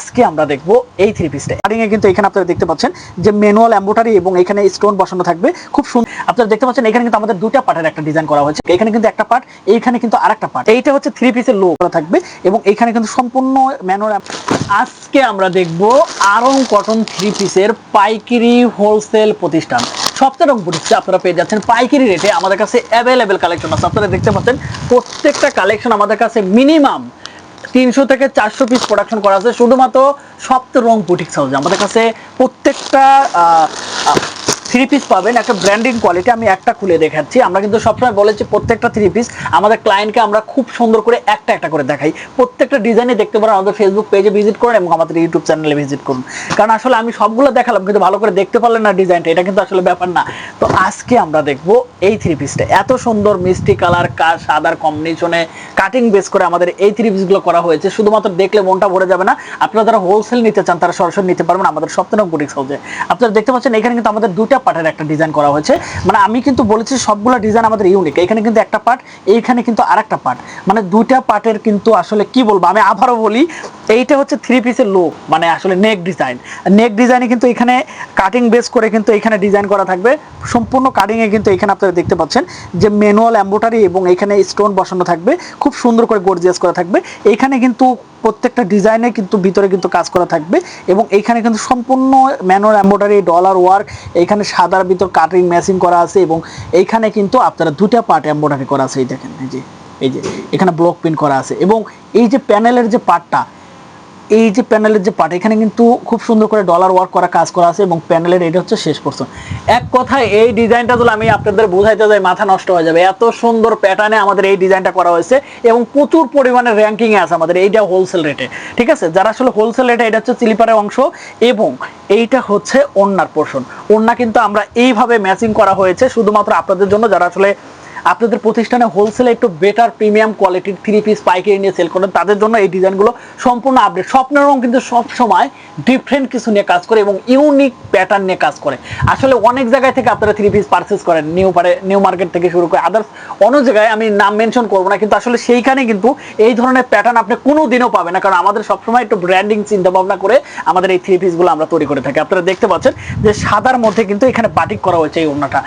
আজকে আমরা দেখবো এই থ্রি পিসটা কাটিং এ কিন্তু এখানে আপনারা দেখতে পাচ্ছেন যে ম্যানুয়াল এমব্রয়ডারি এবং এখানে স্টোন বসানো থাকবে খুব সুন্দর। আপনারা দেখতে পাচ্ছেন এখানে কিন্তু আমাদের দুটো পার্টের একটা ডিজাইন করা হয়েছে, এখানে কিন্তু একটা পার্ট, এইখানে কিন্তু আরেকটা পার্ট। এইটা হচ্ছে থ্রি পিসের লুক করা থাকবে এবং এখানে কিন্তু সম্পূর্ণ ম্যানুয়াল। আজকে আমরা দেখবো আরং কটন থ্রি পিসের পাইকারি হোলসেল প্রতিষ্ঠান সপ্তাহ বুটিক্সে আপনারা পেয়ে যাচ্ছেন পাইকারি রেটে। আমাদের কাছে অ্যাভেলেবেল কালেকশন আছে, আপনারা দেখতে পাচ্ছেন প্রত্যেকটা কালেকশন আমাদের কাছে মিনিমাম 300 থেকে 400 পিস প্রোডাকশন করা আছে শুধুমাত্র সপ্তরং বুটিক্স হাউসে। আমাদের কাছে প্রত্যেকটা থ্রি পিস পাবেন একটা ব্র্যান্ডিং কোয়ালিটি। আমি একটা খুলে দেখাচ্ছি। আমরা কিন্তু সবসময় বলেছি প্রত্যেকটা থ্রি পিস আমাদের ক্লায়েন্টকে আমরা খুব সুন্দর করে একটা একটা করে দেখাই। প্রত্যেকটা ডিজাইনে দেখতে পারেন, আমাদের ফেসবুক পেজে ভিজিট করুন এবং আমাদের ইউটিউব চ্যানেলে ভিজিট করুন। কারণ আসলে আমি সবগুলো দেখালাম কিন্তু ভালো করে দেখতে পারলেন না ডিজাইনটা, এটা কিন্তু আসলে ব্যাপার না। তো আজকে আমরা দেখবো এই থ্রি পিসটা এত সুন্দর মিষ্টি কালার সাদার কম্বিনেশনে কাটিং বেস করে আমাদের এই থ্রি পিসগুলো করা হয়েছে। শুধুমাত্র দেখলে মনটা ভরে যাবে না। আপনারা যারা হোলসেল নিতে চান তারা সরাসরি নিতে পারবেন আমাদের সপ্তরং বুটিক্স হাউসে। আপনারা দেখতে পাচ্ছেন এখানে কিন্তু আমাদের দুটো পার্টের একটা ডিজাইন করা হয়েছে। মানে আমি কিন্তু বলেছি সবগুলো ডিজাইন আমাদের ইউনিক। এখানে কিন্তু একটা পার্ট, এইখানে কিন্তু আরেকটা পার্ট, মানে দুইটা পার্টের কিন্তু আসলে কি বলবো, আমি আবারও বলি এইটা হচ্ছে থ্রি পিসের লুক, মানে আসলে নেক ডিজাইন। নেক ডিজাইনে কিন্তু এখানে কাটিং বেস করে কিন্তু এখানে ডিজাইন করা থাকবে সম্পূর্ণ কাটিং এ। কিন্তু এখানে আপনারা দেখতে পাচ্ছেন যে ম্যানুয়াল এমব্রয়ডারি এবং এখানে স্টোন বসানো থাকবে খুব সুন্দর করে গর্জিয়াস করা থাকবে। এইখানে কিন্তু প্রত্যেকটা ডিজাইনে কিন্তু ভিতরে কিন্তু কাজ করা থাকবে এবং এইখানে কিন্তু সম্পূর্ণ ম্যানুয়াল এমব্রয়ডারি ডলার ওয়ার্ক, এইখানে সাদার ভিতর কাটিং ম্যাচিং করা আছে এবং এইখানে কিন্তু আপনারা দুটো পার্ট এমব্রয়ডারি করা আছে। এই দেখেন, এই যে এখানে ব্লক প্রিন্ট করা আছে এবং এই যে প্যানেলের যে পার্টটা, এই যে প্যানেলের যে পার্ট, এখানে কিন্তু খুব সুন্দর করে ডলার ওয়ার্ক করা কাজ করা আছে এবং প্যানেলের এটা হচ্ছে শেষ পোরশন। এক কথায় এই ডিজাইনটা যদি আমি আপনাদের বোঝাইতে যাই মাথা নষ্ট হয়ে যাবে, এত সুন্দর প্যাটার্নে আমাদের এই ডিজাইনটা করা হয়েছে এবং প্রচুর পরিমাণে র্যাঙ্কিং এ আছে আমাদের এইটা হোলসেল রেটে। ঠিক আছে, যারা আসলে হোলসেল রেটে, এটা হচ্ছে স্লিপারের অংশ এবং এইটা হচ্ছে ওড়নার পোরশন। ওড়না কিন্তু আমরা এইভাবে ম্যাচিং করা হয়েছে শুধুমাত্র আপনাদের জন্য, যারা আসলে আপনাদের প্রতিষ্ঠানে হোলসেলে একটু বেটার প্রিমিয়াম কোয়ালিটির থ্রি পিস পাইকারি নিয়ে সেল করেন তাদের জন্য এই ডিজাইনগুলো সম্পূর্ণ আপডেট। স্বপ্নেরও কিন্তু সবসময় ডিফারেন্ট কিছু নিয়ে কাজ করে এবং ইউনিক প্যাটার্ন নিয়ে কাজ করে। আসলে অনেক জায়গায় থেকে আপনারা থ্রি পিস পারচেস করেন, নিউ মার্কেট থেকে শুরু করে আদার্স অন্য জায়গায়, আমি নাম মেনশন করবো না, কিন্তু আসলে সেইখানে কিন্তু এই ধরনের প্যাটার্ন আপনি কোনো দিনও পাবেন না। কারণ আমাদের সবসময় একটু ব্র্যান্ডিং চিন্তা ভাবনা করে আমাদের এই থ্রি পিসগুলো আমরা তৈরি করে থাকি। আপনারা দেখতে পাচ্ছেন যে সাদার মধ্যে কিন্তু এখানে বাটিক করা হয়েছে। এই ওড়নাটা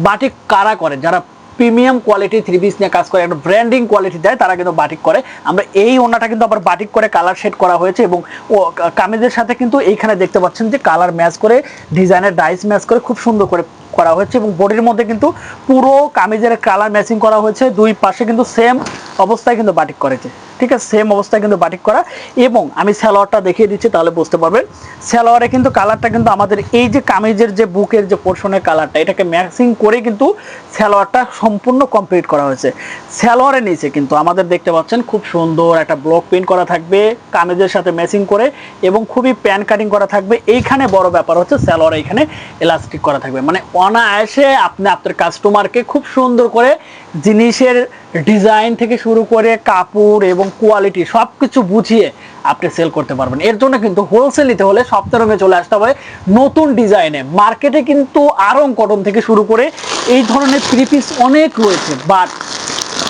বাটিক কারা করে, যারা প্রিমিয়াম কোয়ালিটি থ্রি পিস নিয়ে কাজ করে, একটা ব্র্যান্ডিং কোয়ালিটি দেয়, তারা কিন্তু বাটিক করে। আমরা এই ওড়নাটা কিন্তু আবার বাটিক করে কালার শেড করা হয়েছে এবং কামিজের সাথে কিন্তু এইখানে দেখতে পাচ্ছেন যে কালার ম্যাচ করে, ডিজাইনের ডাইস ম্যাচ করে খুব সুন্দর করে করা হয়েছে এবং বডির মধ্যে কিন্তু পুরো কামিজের কালার ম্যাচিং করা হয়েছে। দুই পাশে কিন্তু সেম অবস্থায় কিন্তু বাটিক করেছে। ঠিক আছে, সেম অবস্থায় কিন্তু বাটিক করা। এবং আমি সালোয়ারটা দেখিয়ে দিচ্ছি তাহলে বুঝতে পারবেন। সালোয়ারে কিন্তু কালারটা কিন্তু আমাদের এই যে কামিজের যে বুকের যে পোর্শনের কালারটা, এটাকে ম্যাচিং করে কিন্তু সালোয়ারটা সম্পূর্ণ কমপ্লিট করা হয়েছে। সালোয়ারের নিচে কিন্তু আমাদের দেখতে পাচ্ছেন খুব সুন্দর একটা ব্লক প্রিন্ট করা থাকবে কামিজের সাথে ম্যাচিং করে এবং খুবই প্যান কাটিং করা থাকবে। এইখানে বড় ব্যাপার হচ্ছে সালোয়ার এইখানে এলাস্টিক করা থাকবে, মানে অনায়াসে আপনি আপনার কাস্টমারকে খুব সুন্দর করে জিনিসের ডিজাইন থেকে শুরু করে কাপড় এবং কোয়ালিটি সব কিছু বুঝিয়ে আপনি সেল করতে পারবেন। এর জন্য কিন্তু হোলসেল নিতে হলে সপ্তরঙে চলে আসতে হবে নতুন ডিজাইনে। মার্কেটে কিন্তু আরং কটন থেকে শুরু করে এই ধরনের থ্রি পিস অনেক রয়েছে, বাট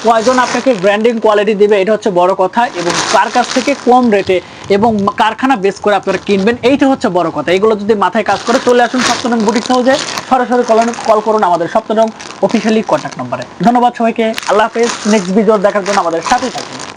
কয়জন আপনাকে ব্র্যান্ডিং কোয়ালিটি দেবে এটা হচ্ছে বড় কথা এবং কার কাছ থেকে কম রেটে এবং কারখানা বেস করে আপনারা কিনবেন, এইটা হচ্ছে বড় কথা। এগুলো যদি মাথায় কাজ করে চলে আসুন সপ্তরং বুটিক্স হাউসে, সরাসরি কল করুন আমাদের সপ্তরং অফিসিয়ালি কন্ট্যাক্ট নম্বরে। ধন্যবাদ সবাইকে, আল্লাহ হাফেজ। নেক্সট ভিডিও দেখার জন্য আমাদের সাথেই থাকুন।